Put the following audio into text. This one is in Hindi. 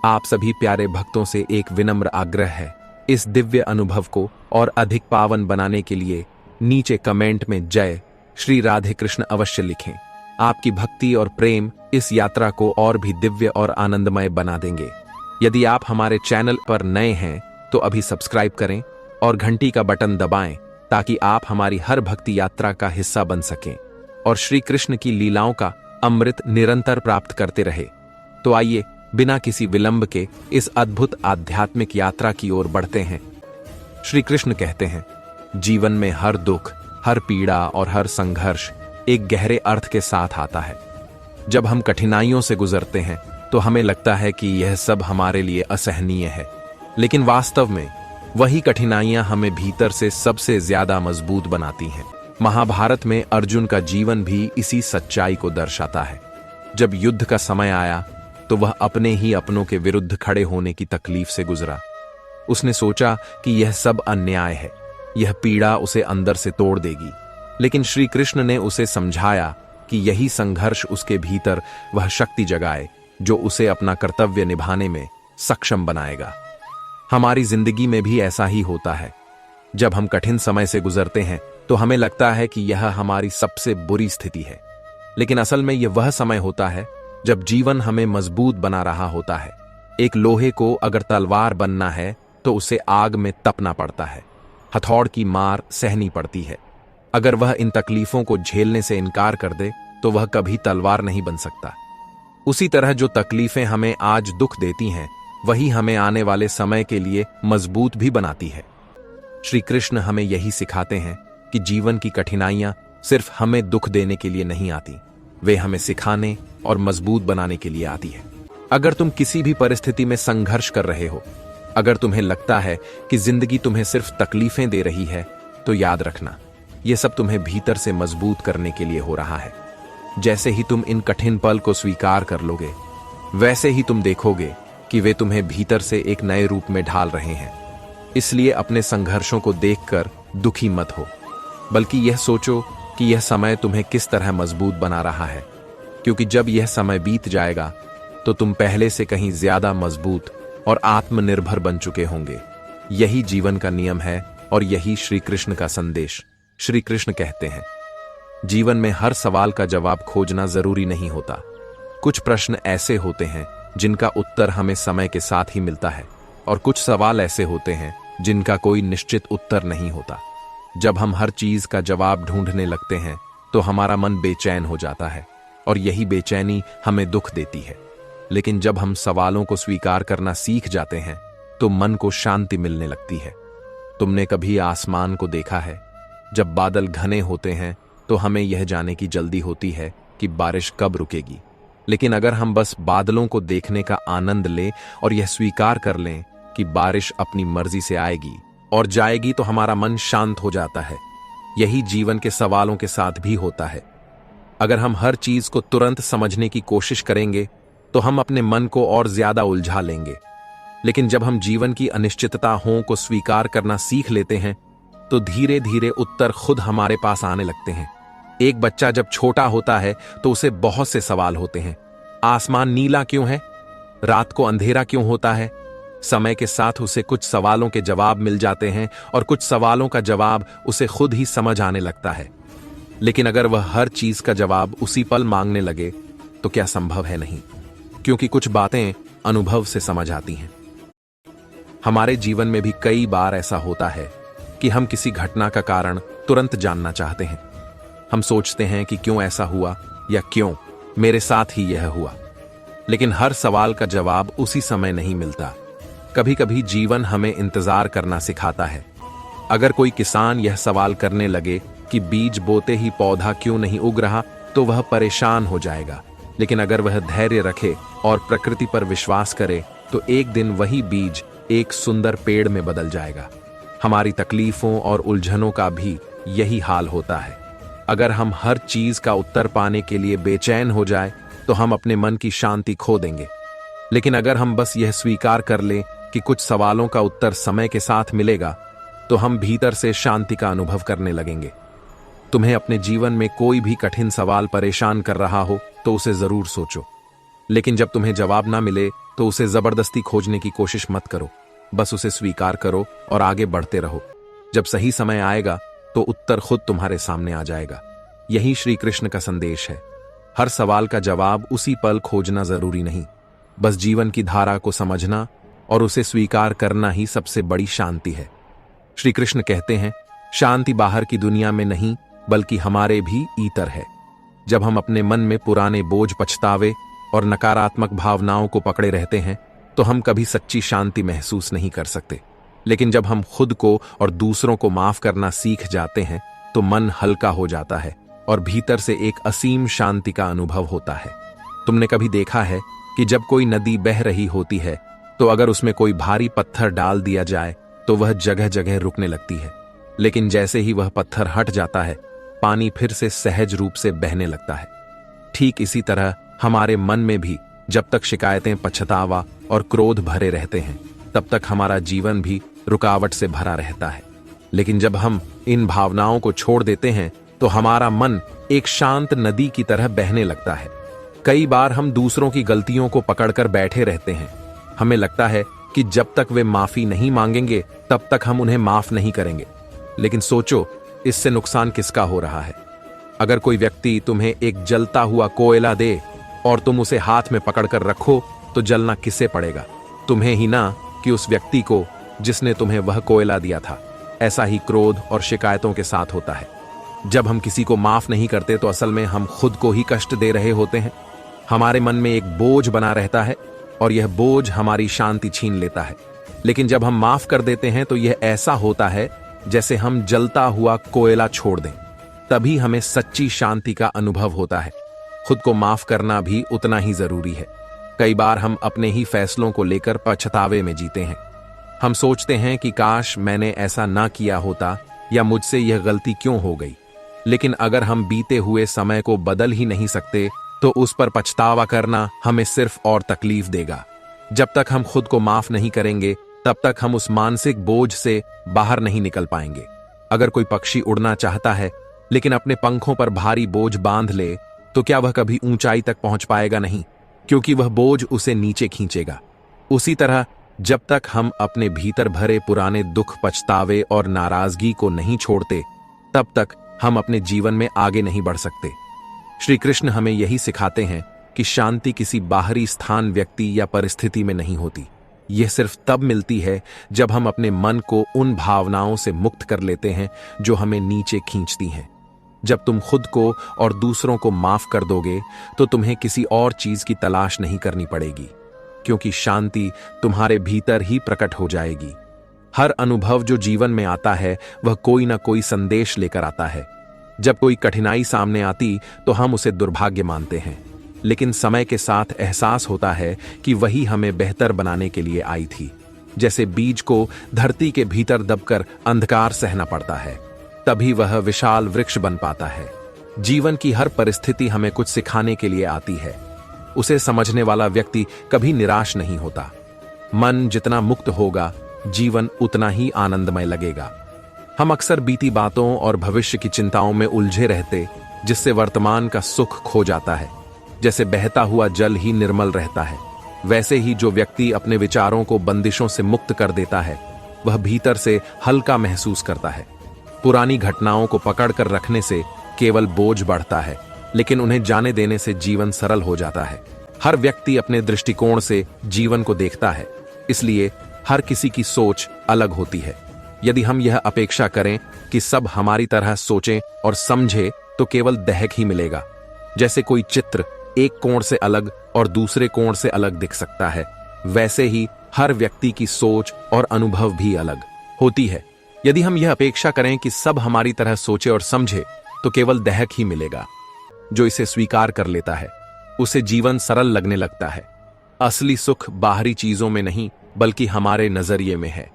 आप सभी प्यारे भक्तों से एक विनम्र आग्रह है, इस दिव्य अनुभव को और अधिक पावन बनाने के लिए नीचे कमेंट में जय श्री राधे कृष्ण अवश्य लिखें। आपकी भक्ति और प्रेम इस यात्रा को और भी दिव्य और आनंदमय बना देंगे। यदि आप हमारे चैनल पर नए हैं तो अभी सब्सक्राइब करें और घंटी का बटन दबाएं ताकि आप हमारी हर भक्ति यात्रा का हिस्सा बन सकें और श्री कृष्ण की लीलाओं का अमृत निरंतर प्राप्त करते रहे। तो आइए बिना किसी विलंब के इस अद्भुत आध्यात्मिक यात्रा की ओर बढ़ते हैं। श्री कृष्ण कहते हैं, जीवन में हर दुख, हर पीड़ा और हर संघर्ष एक गहरे अर्थ के साथ आता है। जब हम कठिनाइयों से गुजरते हैं तो हमें लगता है कि यह सब हमारे लिए असहनीय है, लेकिन वास्तव में वही कठिनाइयां हमें भीतर से सबसे ज्यादा मजबूत बनाती हैं। महाभारत में अर्जुन का जीवन भी इसी सच्चाई को दर्शाता है। जब युद्ध का समय आया तो वह अपने ही अपनों के विरुद्ध खड़े होने की तकलीफ से गुजरा। उसने सोचा कि यह सब अन्याय है, यह पीड़ा उसे अंदर से तोड़ देगी, लेकिन श्री कृष्ण ने उसे समझाया कि यही संघर्ष उसके भीतर वह शक्ति जगाए जो उसे अपना कर्तव्य निभाने में सक्षम बनाएगा। हमारी जिंदगी में भी ऐसा ही होता है। जब हम कठिन समय से गुजरते हैं तो हमें लगता है कि यह हमारी सबसे बुरी स्थिति है, लेकिन असल में यह वह समय होता है जब जीवन हमें मजबूत बना रहा होता है। एक लोहे को अगर तलवार बनना है तो उसे आग में तपना पड़ता है, हथौड़ की मार सहनी पड़ती है। अगर वह इन तकलीफों को झेलने से इनकार कर दे तो वह कभी तलवार नहीं बन सकता। उसी तरह जो तकलीफें हमें आज दुख देती हैं, वही हमें आने वाले समय के लिए मजबूत भी बनाती है। श्री कृष्ण हमें यही सिखाते हैं कि जीवन की कठिनाइयां सिर्फ हमें दुख देने के लिए नहीं आती, वे हमें सिखाने और मजबूत बनाने के लिए आती है। अगर तुम किसी भी परिस्थिति में संघर्ष कर रहे हो, अगर तुम्हें लगता है कि जिंदगी तुम्हें सिर्फ तकलीफें दे रही है, तो याद रखना, यह सब तुम्हें भीतर से मजबूत करने के लिए हो रहा है। जैसे ही तुम इन कठिन पल को स्वीकार कर लोगे, वैसे ही तुम देखोगे कि वे तुम्हें भीतर से एक नए रूप में ढाल रहे हैं। इसलिए अपने संघर्षों को देखकर दुखी मत हो, बल्कि यह सोचो कि यह समय तुम्हें किस तरह मजबूत बना रहा है, क्योंकि जब यह समय बीत जाएगा तो तुम पहले से कहीं ज्यादा मजबूत और आत्मनिर्भर बन चुके होंगे। यही जीवन का नियम है और यही श्री कृष्ण का संदेश। श्री कृष्ण कहते हैं, जीवन में हर सवाल का जवाब खोजना जरूरी नहीं होता। कुछ प्रश्न ऐसे होते हैं जिनका उत्तर हमें समय के साथ ही मिलता है, और कुछ सवाल ऐसे होते हैं जिनका कोई निश्चित उत्तर नहीं होता। जब हम हर चीज का जवाब ढूंढने लगते हैं तो हमारा मन बेचैन हो जाता है और यही बेचैनी हमें दुख देती है। लेकिन जब हम सवालों को स्वीकार करना सीख जाते हैं तो मन को शांति मिलने लगती है। तुमने कभी आसमान को देखा है? जब बादल घने होते हैं तो हमें यह जानने की जल्दी होती है कि बारिश कब रुकेगी, लेकिन अगर हम बस बादलों को देखने का आनंद लें और यह स्वीकार कर लें कि बारिश अपनी मर्जी से आएगी और जाएगी, तो हमारा मन शांत हो जाता है। यही जीवन के सवालों के साथ भी होता है। अगर हम हर चीज को तुरंत समझने की कोशिश करेंगे तो हम अपने मन को और ज्यादा उलझा लेंगे, लेकिन जब हम जीवन की अनिश्चितताओं को स्वीकार करना सीख लेते हैं तो धीरे धीरे उत्तर खुद हमारे पास आने लगते हैं। एक बच्चा जब छोटा होता है तो उसे बहुत से सवाल होते हैं। आसमान नीला क्यों है? रात को अंधेरा क्यों होता है? समय के साथ उसे कुछ सवालों के जवाब मिल जाते हैं और कुछ सवालों का जवाब उसे खुद ही समझ आने लगता है। लेकिन अगर वह हर चीज का जवाब उसी पल मांगने लगे तो क्या संभव है? नहीं, क्योंकि कुछ बातें अनुभव से समझ आती हैं। हमारे जीवन में भी कई बार ऐसा होता है कि हम किसी घटना का कारण तुरंत जानना चाहते हैं। हम सोचते हैं कि क्यों ऐसा हुआ या क्यों मेरे साथ ही यह हुआ, लेकिन हर सवाल का जवाब उसी समय नहीं मिलता। कभी कभी जीवन हमें इंतजार करना सिखाता है। अगर कोई किसान यह सवाल करने लगे कि बीज बोते ही पौधा क्यों नहीं उग रहा, तो वह परेशान हो जाएगा। लेकिन अगर वह धैर्य रखे और प्रकृति पर विश्वास करे तो एक दिन वही बीज एक सुंदर पेड़ में बदल जाएगा। हमारी तकलीफों और उलझनों का भी यही हाल होता है। अगर हम हर चीज का उत्तर पाने के लिए बेचैन हो जाए तो हम अपने मन की शांति खो देंगे। लेकिन अगर हम बस यह स्वीकार कर लें कि कुछ सवालों का उत्तर समय के साथ मिलेगा, तो हम भीतर से शांति का अनुभव करने लगेंगे। तुम्हें अपने जीवन में कोई भी कठिन सवाल परेशान कर रहा हो तो उसे जरूर सोचो, लेकिन जब तुम्हें जवाब ना मिले तो उसे जबरदस्ती खोजने की कोशिश मत करो, बस उसे स्वीकार करो और आगे बढ़ते रहो। जब सही समय आएगा तो उत्तर खुद तुम्हारे सामने आ जाएगा। यही श्री कृष्ण का संदेश है। हर सवाल का जवाब उसी पल खोजना जरूरी नहीं, बस जीवन की धारा को समझना और उसे स्वीकार करना ही सबसे बड़ी शांति है। श्री कृष्ण कहते हैं, शांति बाहर की दुनिया में नहीं बल्कि हमारे भी भीतर है। जब हम अपने मन में पुराने बोझ, पछतावे और नकारात्मक भावनाओं को पकड़े रहते हैं तो हम कभी सच्ची शांति महसूस नहीं कर सकते। लेकिन जब हम खुद को और दूसरों को माफ करना सीख जाते हैं तो मन हल्का हो जाता है और भीतर से एक असीम शांति का अनुभव होता है। तुमने कभी देखा है कि जब कोई नदी बह रही होती है तो अगर उसमें कोई भारी पत्थर डाल दिया जाए तो वह जगह जगह रुकने लगती है, लेकिन जैसे ही वह पत्थर हट जाता है पानी फिर से सहज रूप से बहने लगता है। ठीक इसी तरह हमारे मन में भी जब तक शिकायतें, पछतावा और क्रोध भरे रहते हैं तब तक हमारा जीवन भी रुकावट से भरा रहता है। लेकिन जब हम इन भावनाओं को छोड़ देते हैं तो हमारा मन एक शांत नदी की तरह बहने लगता है। कई बार हम दूसरों की गलतियों को पकड़कर बैठे रहते हैं। हमें लगता है कि जब तक वे माफी नहीं मांगेंगे तब तक हम उन्हें माफ नहीं करेंगे। लेकिन सोचो, इससे नुकसान किसका हो रहा है? अगर कोई व्यक्ति तुम्हें एक जलता हुआ कोयला दे और तुम उसे हाथ में पकड़कर रखो तो जलना किसे पड़ेगा? तुम्हें ही ना, कि उस व्यक्ति को जिसने तुम्हें वह कोयला दिया था। ऐसा ही क्रोध और शिकायतों के साथ होता है। जब हम किसी को माफ नहीं करते तो असल में हम खुद को ही कष्ट दे रहे होते हैं। हमारे मन में एक बोझ बना रहता है और यह बोझ हमारी शांति छीन लेता है। लेकिन जब हम माफ कर देते हैं तो यह ऐसा होता है जैसे हम जलता हुआ कोयला छोड़ दें। तभी हमें सच्ची शांति का अनुभव होता है। खुद को माफ करना भी उतना ही जरूरी है। कई बार हम अपने ही फैसलों को लेकर पछतावे में जीते हैं। हम सोचते हैं कि काश मैंने ऐसा ना किया होता या मुझसे यह गलती क्यों हो गई। लेकिन अगर हम बीते हुए समय को बदल ही नहीं सकते तो उस पर पछतावा करना हमें सिर्फ और तकलीफ देगा। जब तक हम खुद को माफ नहीं करेंगे तब तक हम उस मानसिक बोझ से बाहर नहीं निकल पाएंगे। अगर कोई पक्षी उड़ना चाहता है लेकिन अपने पंखों पर भारी बोझ बांध ले तो क्या वह कभी ऊंचाई तक पहुंच पाएगा? नहीं, क्योंकि वह बोझ उसे नीचे खींचेगा। उसी तरह जब तक हम अपने भीतर भरे पुराने दुख, पछतावे और नाराजगी को नहीं छोड़ते तब तक हम अपने जीवन में आगे नहीं बढ़ सकते। श्री कृष्ण हमें यही सिखाते हैं कि शांति किसी बाहरी स्थान, व्यक्ति या परिस्थिति में नहीं होती। यह सिर्फ तब मिलती है जब हम अपने मन को उन भावनाओं से मुक्त कर लेते हैं जो हमें नीचे खींचती हैं। जब तुम खुद को और दूसरों को माफ कर दोगे तो तुम्हें किसी और चीज की तलाश नहीं करनी पड़ेगी, क्योंकि शांति तुम्हारे भीतर ही प्रकट हो जाएगी। हर अनुभव जो जीवन में आता है वह कोई ना कोई संदेश लेकर आता है। जब कोई कठिनाई सामने आती तो हम उसे दुर्भाग्य मानते हैं, लेकिन समय के साथ एहसास होता है कि वही हमें बेहतर बनाने के लिए आई थी। जैसे बीज को धरती के भीतर दबकर अंधकार सहना पड़ता है, तभी वह विशाल वृक्ष बन पाता है। जीवन की हर परिस्थिति हमें कुछ सिखाने के लिए आती है। उसे समझने वाला व्यक्ति कभी निराश नहीं होता। मन जितना मुक्त होगा, जीवन उतना ही आनंदमय लगेगा। हम अक्सर बीती बातों और भविष्य की चिंताओं में उलझे रहते, जिससे वर्तमान का सुख खो जाता है। जैसे बहता हुआ जल ही निर्मल रहता है, वैसे ही जो व्यक्ति अपने विचारों को बंदिशों से मुक्त कर देता है वह भीतर से हल्का महसूस करता है। पुरानी घटनाओं को पकड़कर रखने से केवल बोझ बढ़ता है, लेकिन उन्हें जाने देने से जीवन सरल हो जाता है। हर व्यक्ति अपने दृष्टिकोण से जीवन को देखता है, इसलिए हर किसी की सोच अलग होती है। यदि हम यह अपेक्षा करें कि सब हमारी तरह सोचें और समझें तो केवल दहक ही मिलेगा। जैसे कोई चित्र एक कोण से अलग और दूसरे कोण से अलग दिख सकता है, वैसे ही हर व्यक्ति की सोच और अनुभव भी अलग होती है। यदि हम यह अपेक्षा करें कि सब हमारी तरह सोचे और समझे तो केवल दहक ही मिलेगा। जो इसे स्वीकार कर लेता है उसे जीवन सरल लगने लगता है। असली सुख बाहरी चीजों में नहीं बल्कि हमारे नजरिए में है।